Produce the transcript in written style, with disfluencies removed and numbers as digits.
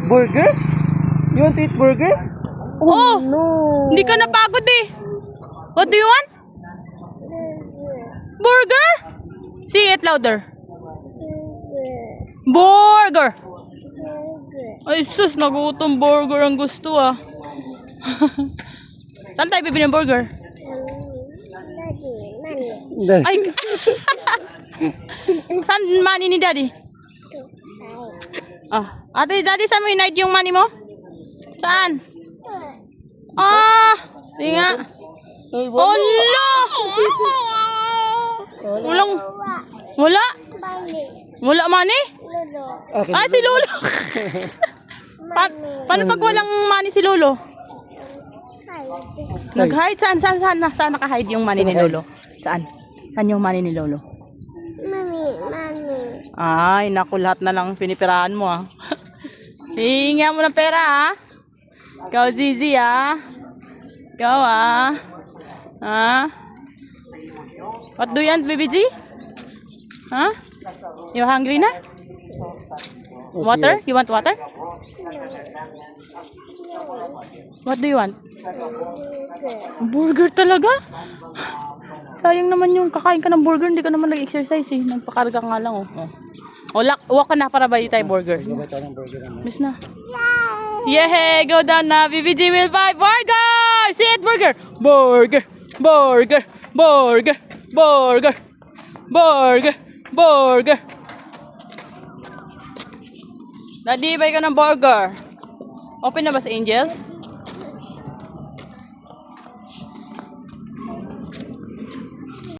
Burger? You want to eat burger? Oh! No. Hindi ka napagod eh. What do you want? Burger? Say it louder. Burger! Ay sus, nagutom burger ang gusto ah. Saan tayo bibili ng burger? Ay, saan money ni daddy? Ah, ate, daddy, saan mo hinaid yung money mo? Saan? Ah, di nga. Olo! Walang, wala? Wala money? Okay. Ah, si Lolo. Paano pag walang money si Lolo? Nag-hide? Saan naka-hide yung money ni Lolo? Saan? Saan yung money ni Lolo? Mami. Ay, naku, lahat na lang pinipirahan mo ah. Hihinga mo ng pera ah. Ikaw, Zizi ah. Ikaw ah. Ha? What do you want, baby G? Huh? You hungry na? Water? You want water? What do you want? Burger talaga? Sayang naman yung kakain ka ng burger, hindi ka naman nag-exercise eh. Nagpakarga ka nga lang oh. O, walk ka na para ba tayo burger? Miss na. Yay! Go down na. BBG will buy burger! See it, burger! Burger! Burger! Burger! Burger! Burger! Burger! Daddy, buy ka ng burger. Open na ba sa Angels?